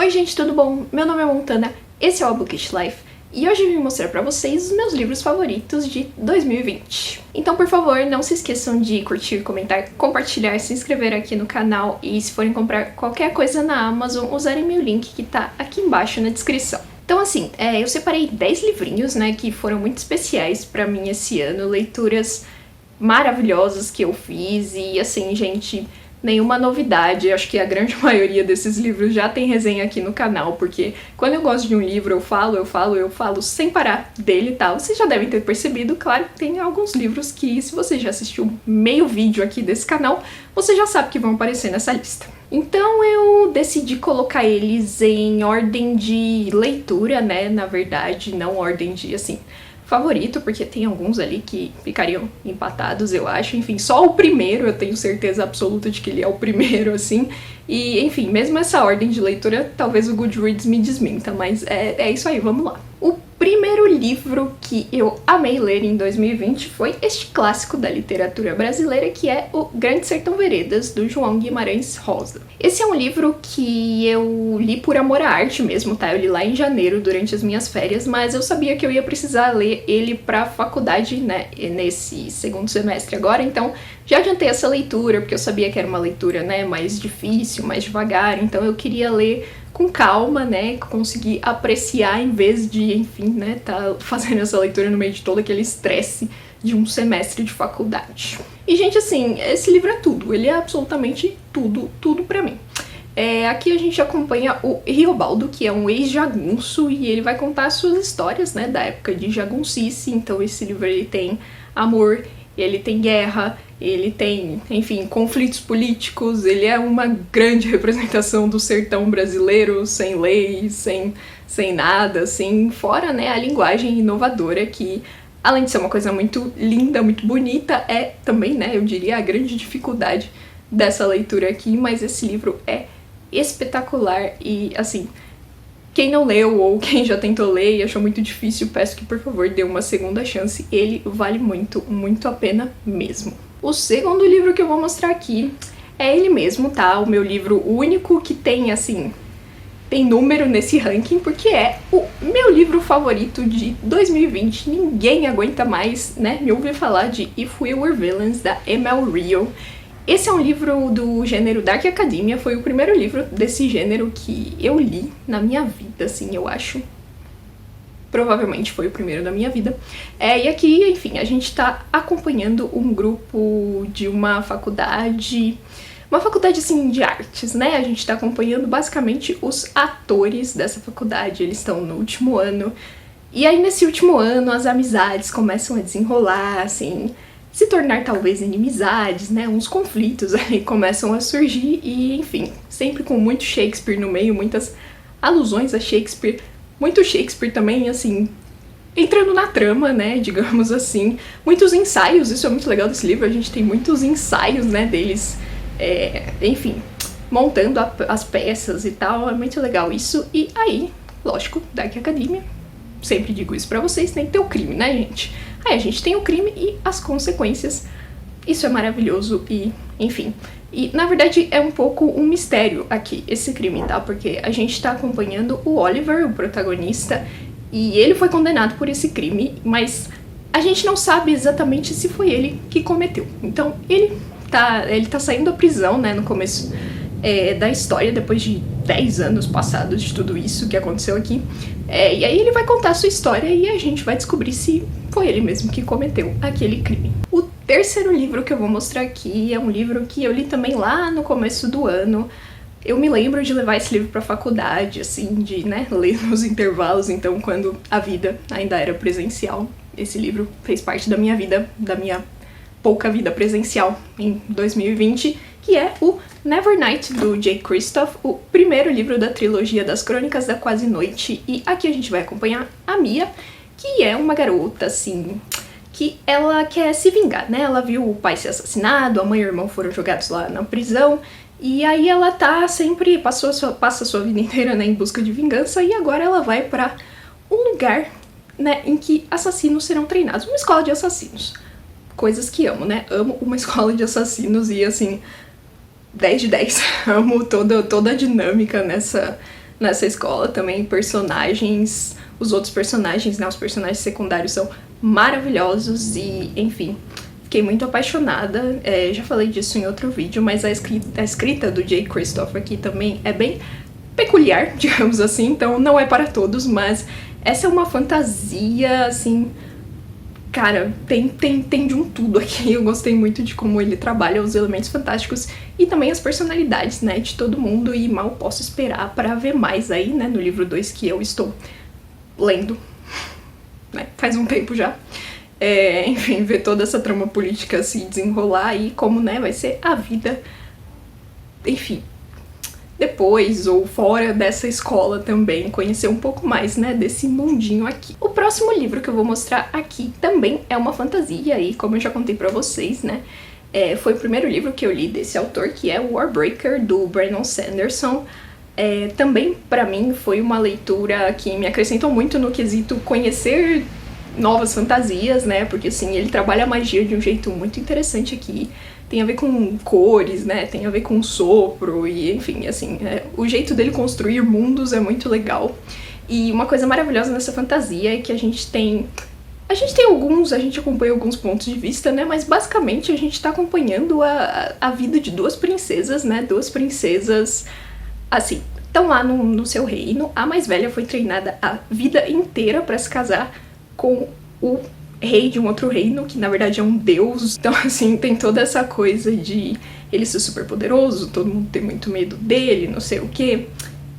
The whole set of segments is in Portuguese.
Oi gente, tudo bom? Meu nome é Montana, esse é o Bookish Life e hoje eu vim mostrar pra vocês os meus livros favoritos de 2020. Então, por favor, não se esqueçam de curtir, comentar, compartilhar, se inscrever aqui no canal e se forem comprar qualquer coisa na Amazon, usarem meu link que tá aqui embaixo na descrição. Então assim, eu separei 10 livrinhos, né, que foram muito especiais pra mim esse ano, leituras maravilhosas que eu fiz e assim, gente, nenhuma novidade. Acho que a grande maioria desses livros já tem resenha aqui no canal, porque quando eu gosto de um livro eu falo sem parar dele e tal. Vocês já devem ter percebido, claro, que tem alguns livros que, se você já assistiu meio vídeo aqui desse canal, você já sabe que vão aparecer nessa lista. Então eu decidi colocar eles em ordem de leitura, né, na verdade, não ordem de, assim, favorito, porque tem alguns ali que ficariam empatados, eu acho. Enfim, só o primeiro eu tenho certeza absoluta de que ele é o primeiro, assim. E, enfim, mesmo essa ordem de leitura, talvez o Goodreads me desminta, mas é isso aí, vamos lá. O primeiro livro que eu amei ler em 2020 foi este clássico da literatura brasileira, que é O Grande Sertão Veredas, do João Guimarães Rosa. Esse é um livro que eu li por amor à arte mesmo, tá? Eu li lá em janeiro, durante as minhas férias, mas eu sabia que eu ia precisar ler ele pra faculdade, né, nesse segundo semestre agora, então já adiantei essa leitura, porque eu sabia que era uma leitura, né, mais difícil, mais devagar, então eu queria ler com calma, né, conseguir apreciar em vez de, enfim, né, tá fazendo essa leitura no meio de todo aquele estresse de um semestre de faculdade. E, gente, assim, esse livro é tudo, ele é absolutamente tudo pra mim. Aqui a gente acompanha o Riobaldo, que é um ex-jagunço, e ele vai contar as suas histórias, né, da época de jaguncice. Então esse livro ele tem amor, ele tem guerra, ele tem, enfim, conflitos políticos, ele é uma grande representação do sertão brasileiro, sem leis, sem nada, assim, fora, né, a linguagem inovadora que, além de ser uma coisa muito linda, muito bonita, é também, né, eu diria, a grande dificuldade dessa leitura aqui, mas esse livro é espetacular e, assim, quem não leu ou quem já tentou ler e achou muito difícil, peço que, por favor, dê uma segunda chance, ele vale muito a pena mesmo. O segundo livro que eu vou mostrar aqui é ele mesmo, tá? O meu livro único que tem, assim, tem número nesse ranking, porque é o meu livro favorito de 2020. Ninguém aguenta mais, né, me ouvir falar de If We Were Villains, da Emel Rio. Esse é um livro do gênero Dark Academia, foi o primeiro livro desse gênero que eu li na minha vida, assim, eu acho. Provavelmente foi o primeiro da minha vida. E aqui, enfim, a gente tá acompanhando um grupo de uma faculdade, assim, de artes, né? A gente tá acompanhando basicamente os atores dessa faculdade, eles estão no último ano. E aí, nesse último ano, as amizades começam a desenrolar, assim, se tornar talvez inimizades, né? Uns conflitos aí começam a surgir e, enfim, sempre com muito Shakespeare no meio, muitas alusões a Shakespeare. Muito Shakespeare também, assim, entrando na trama, né, digamos assim. Muitos ensaios, isso é muito legal desse livro, a gente tem muitos ensaios, né, deles, enfim, montando as peças e tal, é muito legal isso. E aí, lógico, Dark Academia, sempre digo isso pra vocês, tem que ter o crime, né, gente? Aí a gente tem o crime e as consequências, isso é maravilhoso e, enfim. E, na verdade, é um pouco um mistério aqui, esse crime, tá? Porque a gente tá acompanhando o Oliver, o protagonista, e ele foi condenado por esse crime, mas a gente não sabe exatamente se foi ele que cometeu. Então, ele tá saindo da prisão, né, no começo da história, depois de 10 anos passados de tudo isso que aconteceu aqui. E aí ele vai contar a sua história e a gente vai descobrir se foi ele mesmo que cometeu aquele crime. O terceiro livro que eu vou mostrar aqui é um livro que eu li também lá no começo do ano. Eu me lembro de levar esse livro pra faculdade, assim, de, né, ler nos intervalos, então quando a vida ainda era presencial. Esse livro fez parte da minha vida, da minha pouca vida presencial em 2020, que é o Nevernight, do Jay Kristoff, o primeiro livro da trilogia das Crônicas da Quase Noite. E aqui a gente vai acompanhar a Mia, que é uma garota, assim, que ela quer se vingar, né? Ela viu o pai ser assassinado, a mãe e o irmão foram jogados lá na prisão, e aí ela tá sempre, passa a sua vida inteira, né, em busca de vingança, e agora ela vai pra um lugar, né, em que assassinos serão treinados, uma escola de assassinos. Coisas que amo, né? Amo uma escola de assassinos e, assim, 10 de 10. Amo toda a dinâmica nessa escola também. Personagens, os outros personagens, né, os personagens secundários são maravilhosos e, enfim, fiquei muito apaixonada. Já falei disso em outro vídeo, mas a escrita do Jay Kristoff aqui também é bem peculiar, digamos assim, então não é para todos, mas essa é uma fantasia, assim, cara, tem de um tudo aqui. Eu gostei muito de como ele trabalha os elementos fantásticos e também as personalidades, né, de todo mundo, e mal posso esperar para ver mais aí, né, no livro 2 que eu estou lendo, né, faz um tempo já. Enfim, ver toda essa trama política se desenrolar e como, né, vai ser a vida, enfim, depois ou fora dessa escola também, conhecer um pouco mais, né, desse mundinho aqui. O próximo livro que eu vou mostrar aqui também é uma fantasia e, como eu já contei pra vocês, né, foi o primeiro livro que eu li desse autor, que é o Warbreaker, do Brandon Sanderson. Também, pra mim, foi uma leitura que me acrescentou muito no quesito conhecer novas fantasias, né, porque, assim, ele trabalha a magia de um jeito muito interessante aqui. Tem a ver com cores, né, tem a ver com sopro e, enfim, assim, o jeito dele construir mundos é muito legal. E uma coisa maravilhosa nessa fantasia é que a gente acompanha alguns pontos de vista, né, mas basicamente a gente tá acompanhando a vida de duas princesas, né, duas princesas, assim, estão lá no seu reino. A mais velha foi treinada a vida inteira pra se casar com o rei de um outro reino, que na verdade é um deus. Então, assim, tem toda essa coisa de ele ser super poderoso, todo mundo tem muito medo dele, não sei o quê.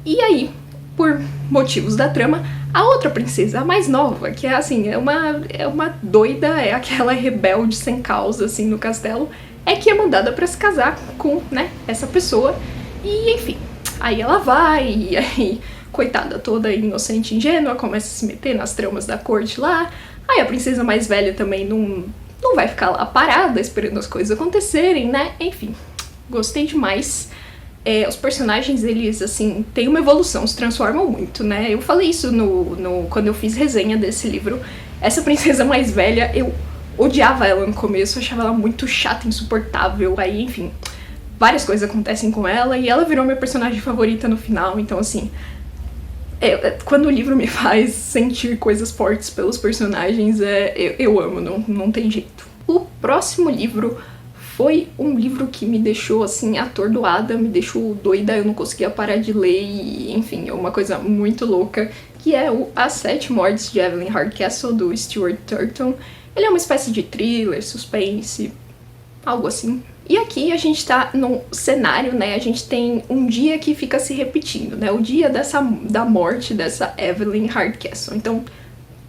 E aí, por motivos da trama, a outra princesa, a mais nova, que é assim, é uma doida, é aquela rebelde sem causa, assim, no castelo, é que é mandada pra se casar com, né, essa pessoa. E, enfim, aí ela vai, e aí, coitada, toda inocente e ingênua, começa a se meter nas tramas da corte lá. Aí a princesa mais velha também não vai ficar lá parada esperando as coisas acontecerem, né? Enfim, gostei demais. Os personagens, eles, assim, têm uma evolução, se transformam muito, né? Eu falei isso quando eu fiz resenha desse livro. Essa princesa mais velha, eu odiava ela no começo, achava ela muito chata, insuportável. Aí, enfim, várias coisas acontecem com ela e ela virou minha personagem favorita no final. Então, assim, quando o livro me faz sentir coisas fortes pelos personagens, eu amo, não tem jeito. O próximo livro foi um livro que me deixou, assim, atordoada, me deixou doida, eu não conseguia parar de ler, e, enfim, é uma coisa muito louca, que é o As Sete Mortes de Evelyn Hardcastle, do Stuart Turton. Ele é uma espécie de thriller, suspense, algo assim. E aqui a gente tá num cenário, né, a gente tem um dia que fica se repetindo, né, o dia da morte dessa Evelyn Hardcastle. Então,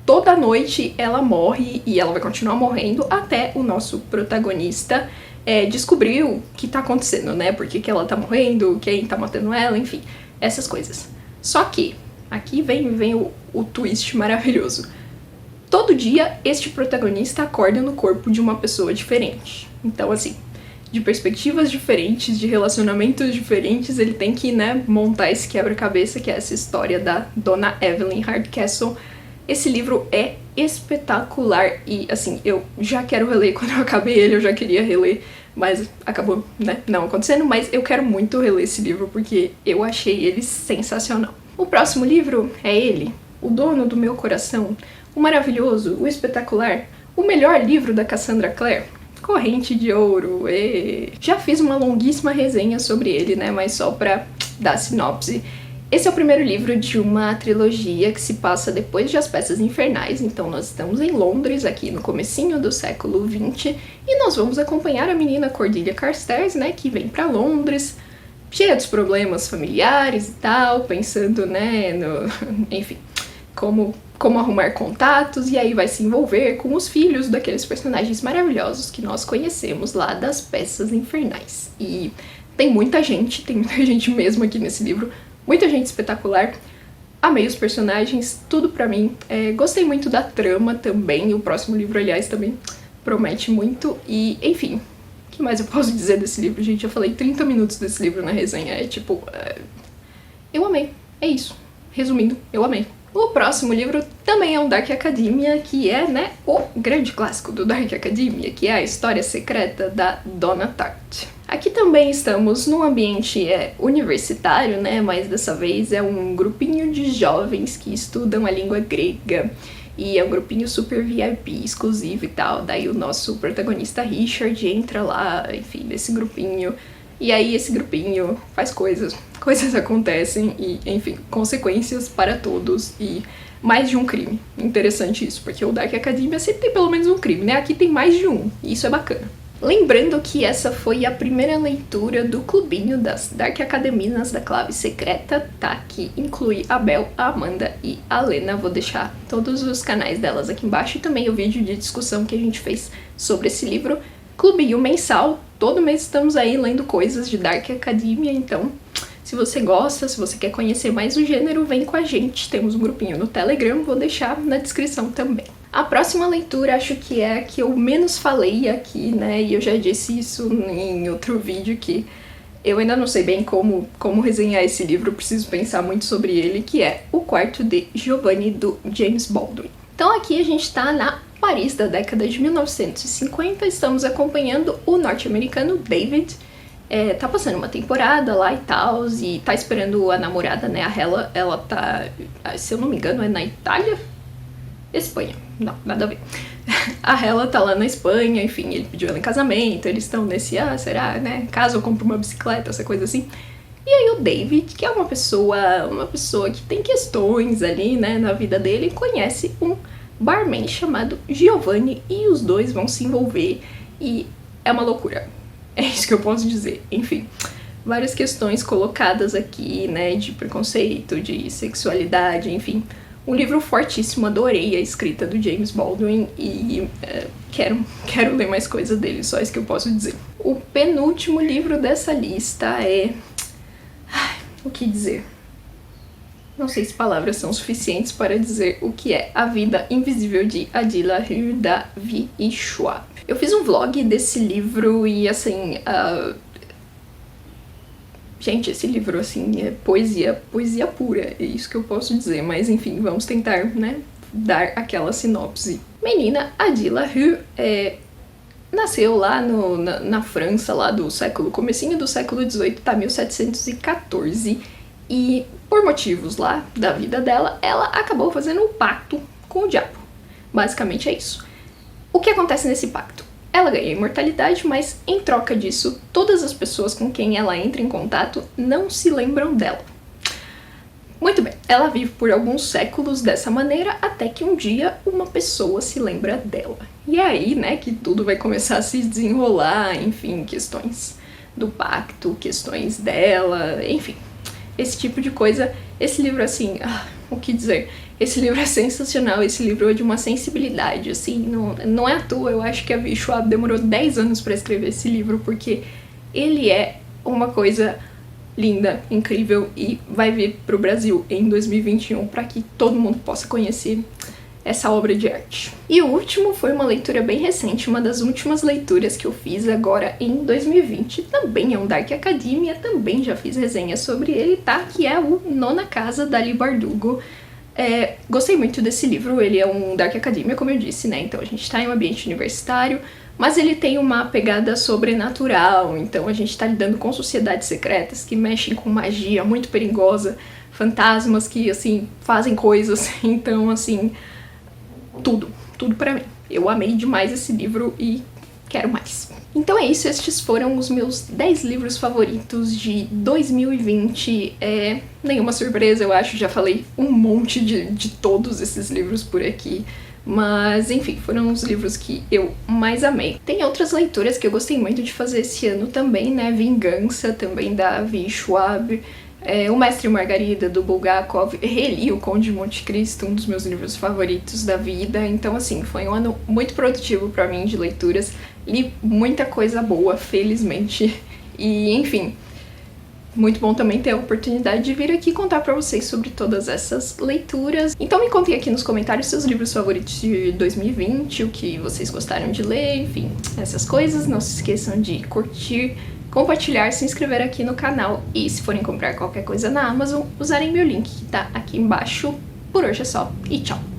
toda noite ela morre e ela vai continuar morrendo até o nosso protagonista descobrir o que tá acontecendo, né, por que ela tá morrendo, quem tá matando ela, enfim, essas coisas. Só que, aqui vem o twist maravilhoso. Todo dia, este protagonista acorda no corpo de uma pessoa diferente. Então, assim, de perspectivas diferentes, de relacionamentos diferentes, ele tem que, né, montar esse quebra-cabeça, que é essa história da Dona Evelyn Hardcastle. Esse livro é espetacular e, assim, eu já quero reler. Quando eu acabei ele, eu já queria reler, mas acabou, né, não acontecendo. Mas eu quero muito reler esse livro porque eu achei ele sensacional. O próximo livro é ele, O Dono do Meu Coração, o maravilhoso, o espetacular, o melhor livro da Cassandra Clare, Corrente de Ouro. Já fiz uma longuíssima resenha sobre ele, né, mas só pra dar sinopse. Esse é o primeiro livro de uma trilogia que se passa depois de As Peças Infernais, então nós estamos em Londres, aqui no comecinho do século XX, e nós vamos acompanhar a menina Cordelia Carstairs, né, que vem pra Londres, cheia dos problemas familiares e tal, pensando, né, enfim, como arrumar contatos, e aí vai se envolver com os filhos daqueles personagens maravilhosos que nós conhecemos lá das Peças Infernais. E tem muita gente mesmo aqui nesse livro, muita gente espetacular. Amei os personagens, tudo pra mim. Gostei muito da trama também, o próximo livro, aliás, também promete muito. E, enfim, o que mais eu posso dizer desse livro, gente? Eu falei 30 minutos desse livro na resenha, eu amei, é isso. Resumindo, eu amei. O próximo livro também é um Dark Academia, que é, né, o grande clássico do Dark Academia, que é A História Secreta da Donna Tartt. Aqui também estamos num ambiente universitário, né? Mas dessa vez é um grupinho de jovens que estudam a língua grega. E é um grupinho super VIP, exclusivo e tal. Daí o nosso protagonista Richard entra lá, enfim, nesse grupinho. E aí esse grupinho faz coisas acontecem e, enfim, consequências para todos e mais de um crime. Interessante isso, porque o Dark Academia sempre tem pelo menos um crime, né? Aqui tem mais de um, e isso é bacana. Lembrando que essa foi a primeira leitura do clubinho das Dark Academinas da Clave Secreta, tá? Que inclui a Bel, a Amanda e a Lena. Vou deixar todos os canais delas aqui embaixo e também o vídeo de discussão que a gente fez sobre esse livro. Clubinho mensal, todo mês estamos aí lendo coisas de Dark Academia, então se você gosta, se você quer conhecer mais o gênero, vem com a gente. Temos um grupinho no Telegram, vou deixar na descrição também. A próxima leitura acho que é a que eu menos falei aqui, né, e eu já disse isso em outro vídeo que eu ainda não sei bem como resenhar esse livro, preciso pensar muito sobre ele, que é O Quarto de Giovanni, do James Baldwin. Então aqui a gente tá na Paris da década de 1950, estamos acompanhando o norte-americano David, tá passando uma temporada lá e tal, e tá esperando a namorada, né, a Hela, ela tá, se eu não me engano, é na Itália? Espanha. Não, nada a ver. A Hela tá lá na Espanha, enfim, ele pediu ela em casamento, eles estão nesse, será, né, caso eu compro uma bicicleta, essa coisa assim. E aí o David, que é uma pessoa que tem questões ali, né, na vida dele, conhece um barman chamado Giovanni e os dois vão se envolver e é uma loucura. É isso que eu posso dizer. Enfim, várias questões colocadas aqui, né, de preconceito, de sexualidade, enfim. Um livro fortíssimo, adorei a escrita do James Baldwin e quero ler mais coisa dele, só isso que eu posso dizer. O penúltimo livro dessa lista é... o que dizer? Não sei se palavras são suficientes para dizer o que é A Vida Invisível de Adila Rue, da Vi e Schwab. Eu fiz um vlog desse livro e, assim, gente, esse livro, assim, é poesia pura, é isso que eu posso dizer, mas enfim, vamos tentar, né, dar aquela sinopse. Menina Adila Rue nasceu lá na França, lá do comecinho do século XVIII, tá, 1714, e por motivos lá da vida dela, ela acabou fazendo um pacto com o diabo. Basicamente é isso. O que acontece nesse pacto? Ela ganha imortalidade, mas em troca disso, todas as pessoas com quem ela entra em contato não se lembram dela. Muito bem, ela vive por alguns séculos dessa maneira, até que um dia uma pessoa se lembra dela. E é aí, né, que tudo vai começar a se desenrolar, enfim, questões do pacto, questões dela, enfim, esse tipo de coisa. Esse livro, assim, o que dizer? Esse livro é sensacional, esse livro é de uma sensibilidade, assim, não é à toa, eu acho que a Vi Schwab demorou 10 anos para escrever esse livro, porque ele é uma coisa linda, incrível e vai vir pro Brasil em 2021 para que todo mundo possa conhecer essa obra de arte. E o último foi uma leitura bem recente, uma das últimas leituras que eu fiz agora em 2020, também é um Dark Academia, também já fiz resenha sobre ele, tá? Que é o Nona Casa, da Leigh Bardugo. Gostei muito desse livro, ele é um Dark Academia, como eu disse, né? Então a gente tá em um ambiente universitário, mas ele tem uma pegada sobrenatural, então a gente tá lidando com sociedades secretas que mexem com magia muito perigosa, fantasmas que, assim, fazem coisas, então, assim, tudo pra mim. Eu amei demais esse livro e quero mais. Então é isso, estes foram os meus 10 livros favoritos de 2020. Nenhuma surpresa, eu acho, já falei um monte de todos esses livros por aqui. Mas, enfim, foram os livros que eu mais amei. Tem outras leituras que eu gostei muito de fazer esse ano também, né? Vingança, também da Vi Schwab. O Mestre e Margarida, do Bulgakov. Reli O Conde de Monte Cristo, um dos meus livros favoritos da vida. Então, assim, foi um ano muito produtivo pra mim de leituras. Li muita coisa boa, felizmente. E, enfim, muito bom também ter a oportunidade de vir aqui contar pra vocês sobre todas essas leituras. Então me contem aqui nos comentários seus livros favoritos de 2020, o que vocês gostaram de ler, enfim, essas coisas. Não se esqueçam de curtir, compartilhar, se inscrever aqui no canal e, se forem comprar qualquer coisa na Amazon, usarem meu link que tá aqui embaixo. Por hoje é só e tchau!